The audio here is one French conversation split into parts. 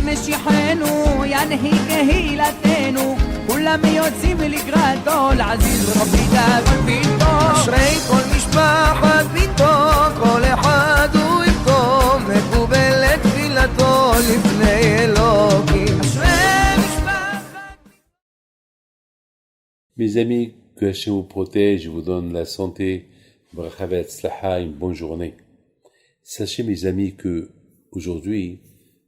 משיחנו ינהיג קהילתנו כולם יוצאים לקראתו לעזיז רבי דאגון ביתו אשרי כל משפחת ביתו כל אחד הוא איתו מקובלת תפילתו לפני אלוקים אשרי משפחת Mes amis, que Hachem vous protège, vous donne la santé, bracha ve'atzlacha, une bonne journée. Sachez mes amis que aujourd'hui,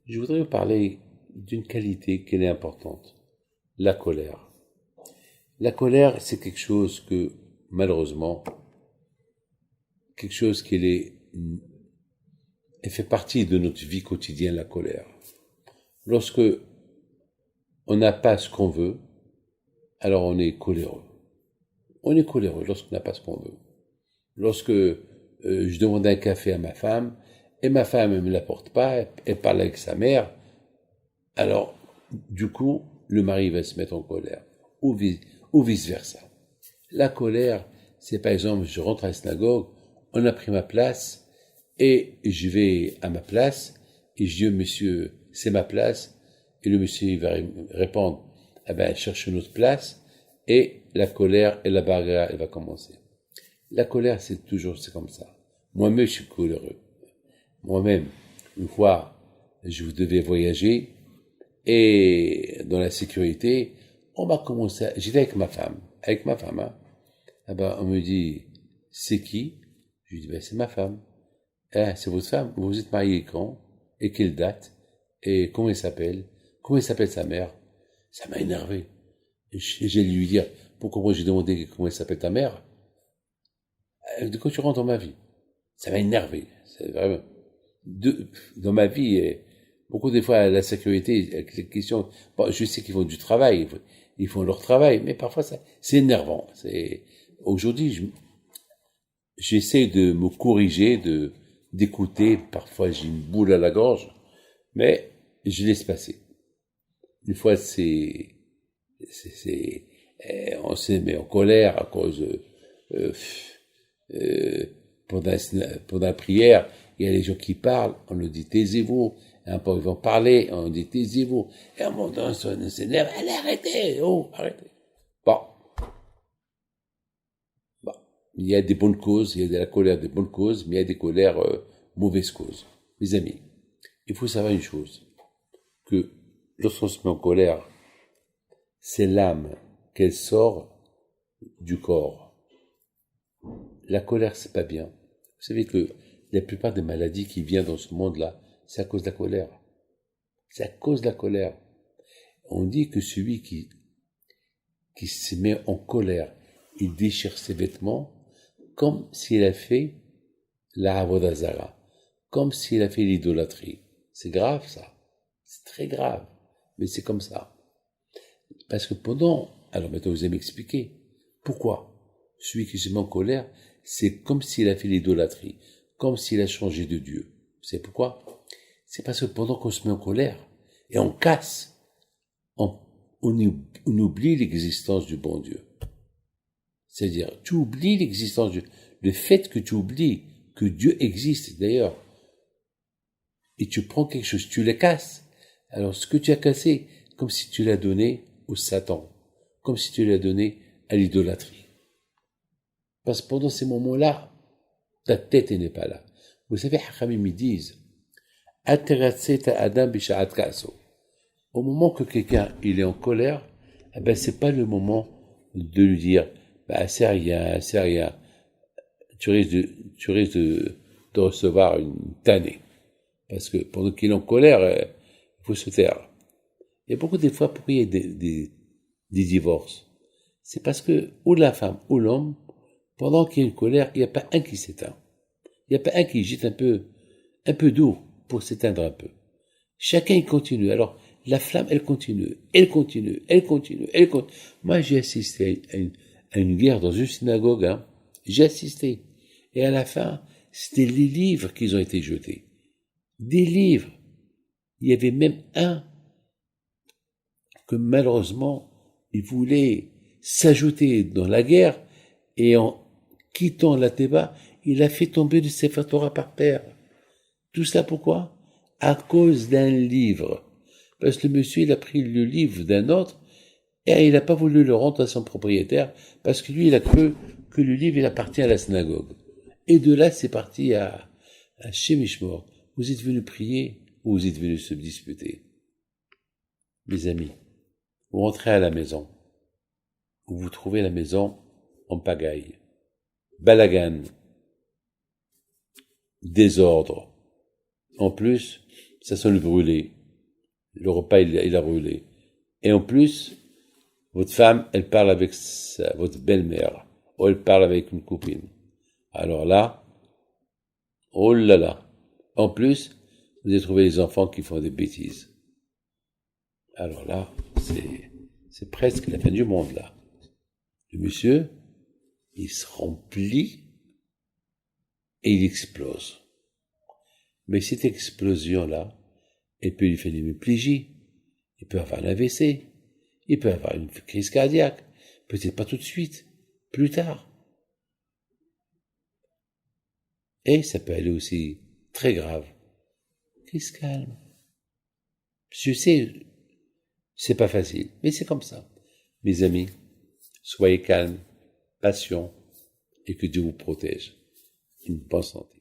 je voudrais vous parler d'une qualité qui est importante, la colère. La colère, c'est quelque chose que, malheureusement, quelque chose qui elle fait partie de notre vie quotidienne, la colère. Lorsque on n'a pas ce qu'on veut, alors on est coléreux. On est coléreux lorsqu'on n'a pas ce qu'on veut. Lorsque je demande un café à ma femme, et ma femme ne me l'apporte pas, elle parle avec sa mère, alors, du coup, le mari va se mettre en colère, ou vice-versa. La colère, c'est par exemple, je rentre à la synagogue, on a pris ma place, et je vais à ma place, et je dis, monsieur, c'est ma place, et le monsieur il va répondre, ah ben, cherche une autre place, et la colère et la bagarre, elle va commencer. La colère, c'est comme ça. Moi-même, je suis coléreux. Moi-même, une fois, je devais voyager, et dans la sécurité, on m'a commencé j'étais avec ma femme, hein. Ah ben, on me dit, c'est qui? Je lui dis, ben, c'est ma femme. Ah, c'est votre femme? Vous êtes mariés quand? Et quelle date? Et comment elle s'appelle? Comment elle s'appelle sa mère? Ça m'a énervé. J'ai lui dire, pourquoi moi j'ai demandé comment elle s'appelle ta mère? De quoi tu rentres dans ma vie? Ça m'a énervé. C'est vraiment, dans ma vie, beaucoup des fois, la sécurité, avec les questions, bon, je sais qu'ils font du travail, ils font leur travail, mais parfois c'est énervant. Aujourd'hui, j'essaie de me corriger, d'écouter, parfois j'ai une boule à la gorge, mais je laisse passer. Une fois, on se met en colère à cause, pendant la prière, il y a les gens qui parlent, on leur dit taisez-vous, un peu ils vont parler, on dit taisez-vous, et à un moment donné, on s'énerve, allez arrêtez, arrêtez. Bon, il y a des bonnes causes, il y a de la colère des bonnes causes, mais il y a des colères mauvaises causes. Mes amis, il faut savoir une chose, que lorsqu'on se met en colère, c'est l'âme qu'elle sort du corps. La colère, c'est pas bien. Vous savez que la plupart des maladies qui viennent dans ce monde-là, c'est à cause de la colère. C'est à cause de la colère. On dit que celui qui se met en colère, il déchire ses vêtements comme s'il a fait la avoda zara, comme s'il a fait l'idolâtrie. C'est grave, ça. C'est très grave. Mais c'est comme ça. Parce que alors maintenant vous allez m'expliquer, pourquoi celui qui se met en colère, c'est comme s'il a fait l'idolâtrie, comme s'il a changé de Dieu. Vous savez pourquoi? C'est parce que pendant qu'on se met en colère, et on casse, on oublie l'existence du bon Dieu. C'est-à-dire, tu oublies l'existence de Dieu. Le fait que tu oublies que Dieu existe, d'ailleurs, et tu prends quelque chose, tu le casses. Alors, ce que tu as cassé, comme si tu l'as donné au Satan, comme si tu l'as donné à l'idolâtrie. Parce que pendant ces moments-là, ta tête n'est pas là. Vous savez, Hachamim me disent, au moment que quelqu'un il est en colère, eh ben c'est pas le moment de lui dire, bah c'est rien. Tu risques de recevoir une tannée. Parce que pendant qu'il est en colère, il faut se taire. Il y a beaucoup de fois, pourquoi il y a des divorces? C'est parce que, ou la femme, ou l'homme, pendant qu'il y a une colère, il n'y a pas un qui s'éteint. Il n'y a pas un qui jette un peu d'eau pour s'éteindre un peu. Chacun, il continue. Alors, la flamme, elle continue. Moi, j'ai assisté à une guerre dans une synagogue, hein. J'ai assisté. Et à la fin, c'était les livres qui ont été jetés. Des livres. Il y avait même un que malheureusement, il voulait s'ajouter dans la guerre et en quittant la Théba, il a fait tomber le Sefer Torah par terre. Tout ça pourquoi? À cause d'un livre. Parce que le monsieur, il a pris le livre d'un autre et il n'a pas voulu le rendre à son propriétaire parce que lui, il a cru que le livre, il appartient à la synagogue. Et de là, c'est parti à Shemishmor. Vous êtes venus prier ou vous êtes venus se disputer? Mes amis, vous rentrez à la maison. Vous trouvez la maison en pagaille. Balagan. Désordre. En plus, ça sent le brûlé. Le repas, il a brûlé. Et en plus, votre femme, elle parle avec votre belle-mère. Ou elle parle avec une copine. Alors là, oh là là. En plus, vous avez trouvé les enfants qui font des bêtises. Alors là, c'est presque la fin du monde, là. Le monsieur, il se remplit et il explose. Mais cette explosion-là, elle peut lui faire une hémiplégie, il peut avoir un AVC, il peut avoir une crise cardiaque, peut-être pas tout de suite, plus tard. Et ça peut aller aussi très grave. Qu'il se calme. Je sais, c'est pas facile, mais c'est comme ça. Mes amis, soyez calmes, patients, et que Dieu vous protège. Une bonne santé.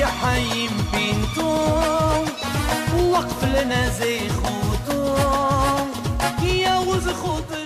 حي بنتو وقف لنا زي خوتو يا وز خوتو